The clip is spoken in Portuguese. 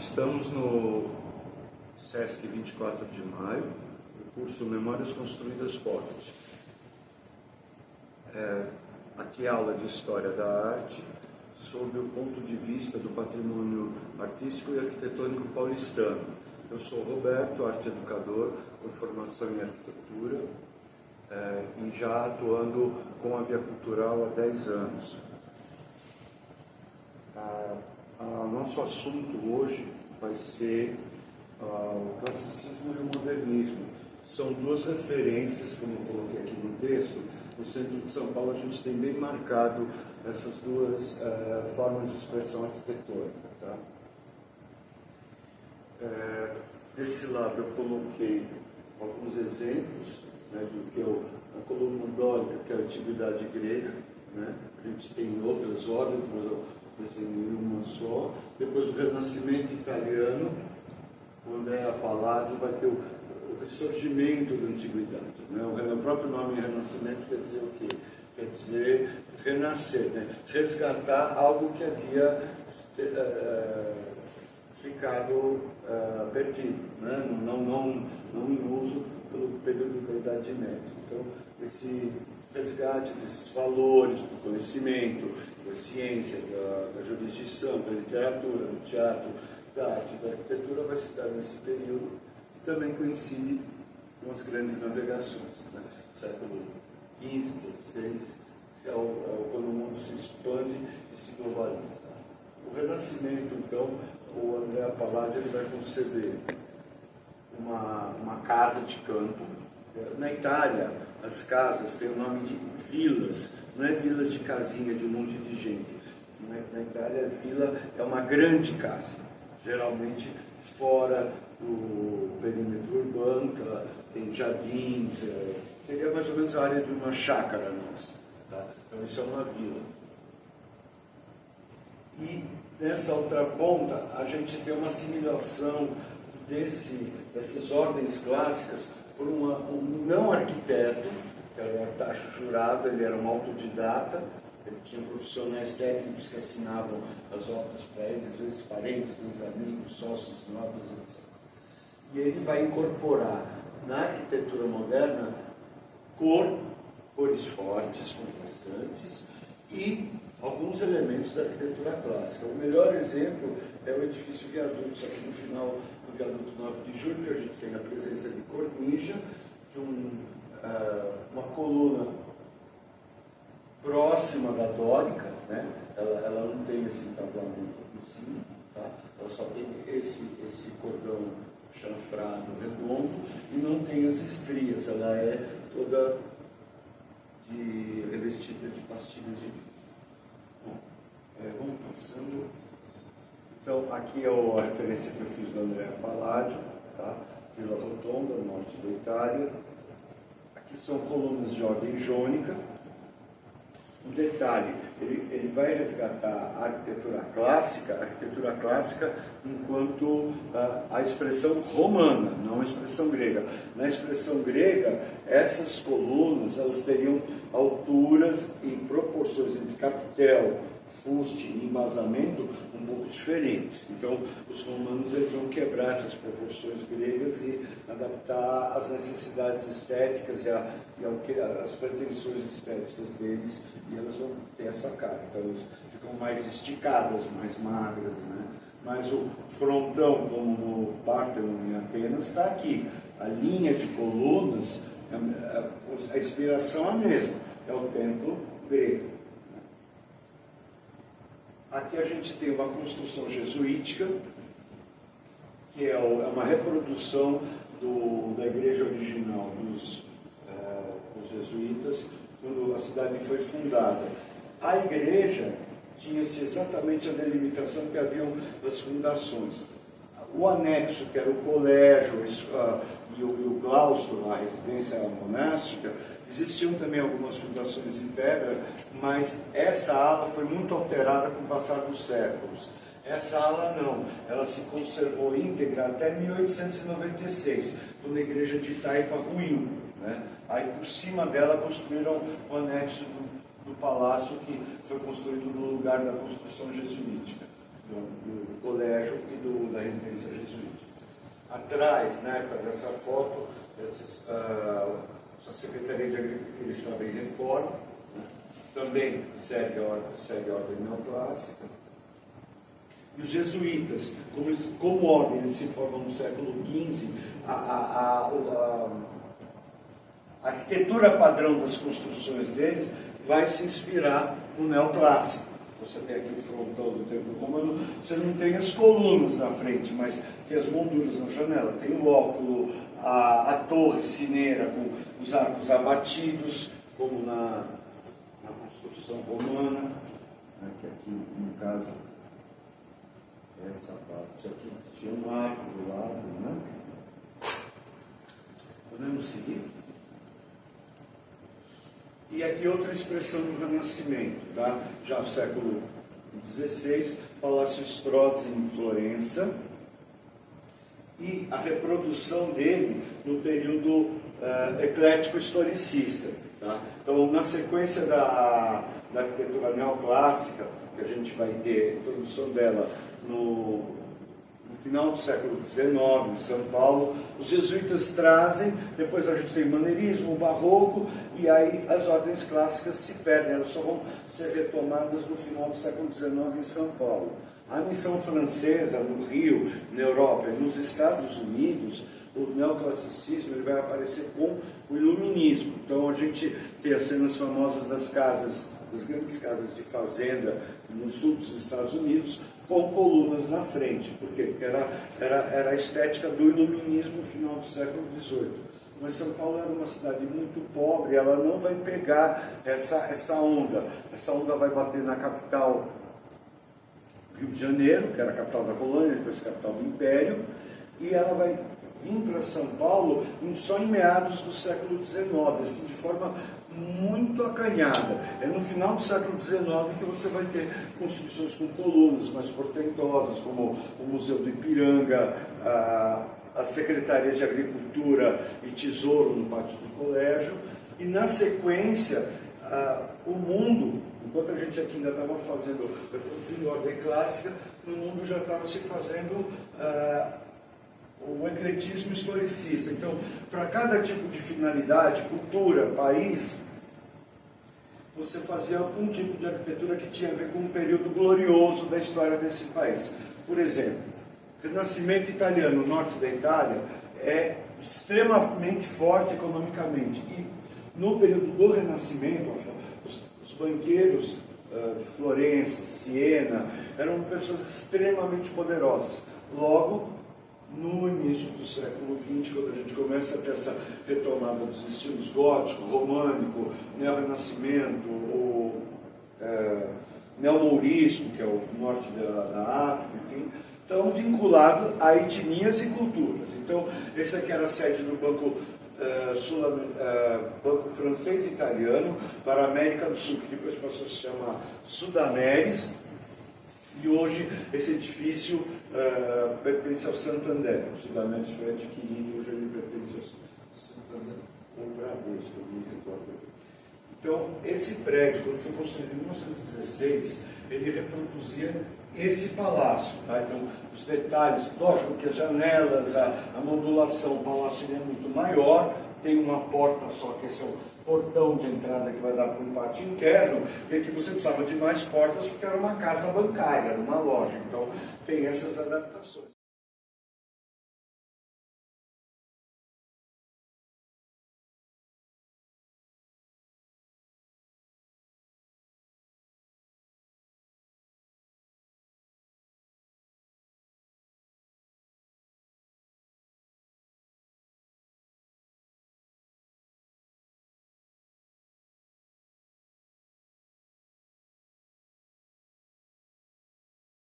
Estamos no SESC 24 de maio, o curso Memórias Construídas Pocket. Aqui é a aula de História da Arte, sob o ponto de vista do patrimônio artístico e arquitetônico paulistano. Eu sou Roberto, arte educador, com formação em arquitetura, e já atuando com a Via Cultural há 10 anos. Nosso assunto hoje vai ser o classicismo e o modernismo. São duas referências, como eu coloquei aqui no texto. No centro de São Paulo a gente tem bem marcado essas duas formas de expressão arquitetônica. Tá? Desse lado eu coloquei alguns exemplos, né, do que a coluna dórica, que é a antiguidade grega, né? A gente tem outras ordens, mas eu desenhei uma só. Depois o Renascimento italiano, o Andrea Palladio vai ter o ressurgimento da antiguidade. Né? O próprio nome Renascimento quer dizer o quê? Quer dizer renascer, né? Resgatar algo que havia ficado perdido, né? não em uso pelo período da Idade Média. Então, esse resgate desses valores do conhecimento, da ciência, da jurisdição, da literatura, do teatro, da arte e da arquitetura vai se dar nesse período, que também coincide com as grandes navegações, né? Século XV, XVI, quando o mundo se expande e se globaliza. O Renascimento, então, o Andrea Palladio vai conceber uma casa de campo. Na Itália, as casas têm o nome de vilas, não é vila de casinha de um monte de gente. Na Itália, a vila é uma grande casa, geralmente fora do perímetro urbano, que ela tem jardins, seria mais ou menos a área de uma chácara nossa. Tá? Então, isso é uma vila. E nessa outra ponta, a gente tem uma assimilação dessas ordens clássicas por um não arquiteto, que era o Artacho Jurado. Ele era um autodidata, ele tinha profissionais técnicos que assinavam as obras para ele, às vezes parentes, amigos, sócios, novos, etc. E ele vai incorporar na arquitetura moderna cores fortes, contrastantes, e alguns elementos da arquitetura clássica. O melhor exemplo é o edifício Viadutos, aqui no final do Viaduto 9 de Julho, a gente tem a presença de cornija, de uma coluna próxima da dórica, né? Ela não tem esse entablamento em cima, tá? Ela só tem esse cordão chanfrado redondo e não tem as estrias, ela é toda revestida de pastilhas de vidro. Vamos passando. Então, aqui é a referência que eu fiz do Andrea Palladio, tá? Vila Rotonda, norte da Itália. Aqui são colunas de ordem jônica. Um detalhe, ele vai resgatar a arquitetura clássica enquanto a expressão romana, não a expressão grega. Na expressão grega, essas colunas elas teriam alturas e proporções entre capitel, fuste e embasamento um pouco diferentes. Então, os romanos eles vão quebrar essas proporções gregas e adaptar às necessidades estéticas e às pretensões estéticas deles, e elas vão ter essa cara. Então, elas ficam mais esticadas, mais magras, né? Mas o frontão, como no Parthenon em Atenas, está aqui. A linha de colunas, a inspiração é a mesma, é o templo grego. Aqui a gente tem uma construção jesuítica, que é uma reprodução da igreja original dos jesuítas, quando a cidade foi fundada. A igreja tinha-se exatamente a delimitação que haviam das fundações. O anexo, que era o colégio e o claustro, a residência monástica, existiam também algumas fundações em pedra, mas essa ala foi muito alterada com o passar dos séculos. Essa ala não, ela se conservou íntegra até 1896, quando a igreja de Itaipa ruiu, né? Aí por cima dela construíram o anexo do palácio, que foi construído no lugar da construção jesuítica. do colégio e da residência jesuíta. Atrás, na época dessa foto, a Secretaria de Agricultura estava em reforma, né? Também segue a ordem neoclássica. E os jesuítas, como ordem, eles se formam no século XV, a arquitetura padrão das construções deles vai se inspirar no neoclássico. Você tem aqui o frontão do Templo Romano, você não tem as colunas na frente, mas tem as molduras na janela, tem o óculo, a torre sineira com os arcos abatidos, como na construção romana, né, que aqui, no caso, essa parte aqui tinha um arco do lado, né? Podemos seguir? E aqui outra expressão do Renascimento, tá? Já no século XVI, Palácio Strozzi em Florença, e a reprodução dele no período eclético historicista. Tá? Então, na sequência da arquitetura neoclássica, que a gente vai ter a introdução dela no final do século XIX, em São Paulo, os jesuítas trazem, depois a gente tem o maneirismo, o barroco, e aí as ordens clássicas se perdem, elas só vão ser retomadas no final do século XIX em São Paulo. A missão francesa no Rio, na Europa e nos Estados Unidos, o neoclassicismo ele vai aparecer com o iluminismo. Então a gente tem as cenas famosas das grandes casas de fazenda no sul dos Estados Unidos, com colunas na frente. Por quê? Porque era a estética do iluminismo no final do século XVIII. Mas São Paulo era uma cidade muito pobre, ela não vai pegar essa onda. Essa onda vai bater na capital Rio de Janeiro, que era a capital da colônia, depois a capital do Império, e ela vai vir para São Paulo só em meados do século XIX, assim, de forma muito acanhada. É no final do século XIX que você vai ter construções com colunas mais portentosas, como o Museu do Ipiranga, a Secretaria de Agricultura e Tesouro no pátio do colégio, e na sequência, o mundo, enquanto a gente aqui ainda estava reproduzindo ordem clássica, no mundo já estava se fazendo o ecletismo historicista. Então, para cada tipo de finalidade, cultura, país, você fazia algum tipo de arquitetura que tinha a ver com um período glorioso da história desse país. Por exemplo, o Renascimento italiano, no norte da Itália, é extremamente forte economicamente. E no período do Renascimento, os banqueiros de Florença, Siena, eram pessoas extremamente poderosas. Logo, no início do século XX, quando a gente começa a ter essa retomada dos estilos gótico, românico, neo-renascimento, o neo-mourismo, que é o norte da África, enfim, estão vinculados a etnias e culturas. Então, esse aqui era a sede do Banco francês e italiano para a América do Sul, que depois passou a se chamar Sudameris, e hoje esse edifício pertence ao Santander. O Sudameris foi adquirido e hoje ele pertence ao Santander, ou Bradesco, eu não me recordo. Então, esse prédio, quando foi construído em 1916, ele reproduzia esse palácio. Tá? Então, os detalhes, lógico que as janelas, a modulação, o palácio é muito maior, tem uma porta só, que esse é o portão de entrada que vai dar para um pátio interno, e aqui você precisava de mais portas porque era uma casa bancária, era uma loja. Então, tem essas adaptações.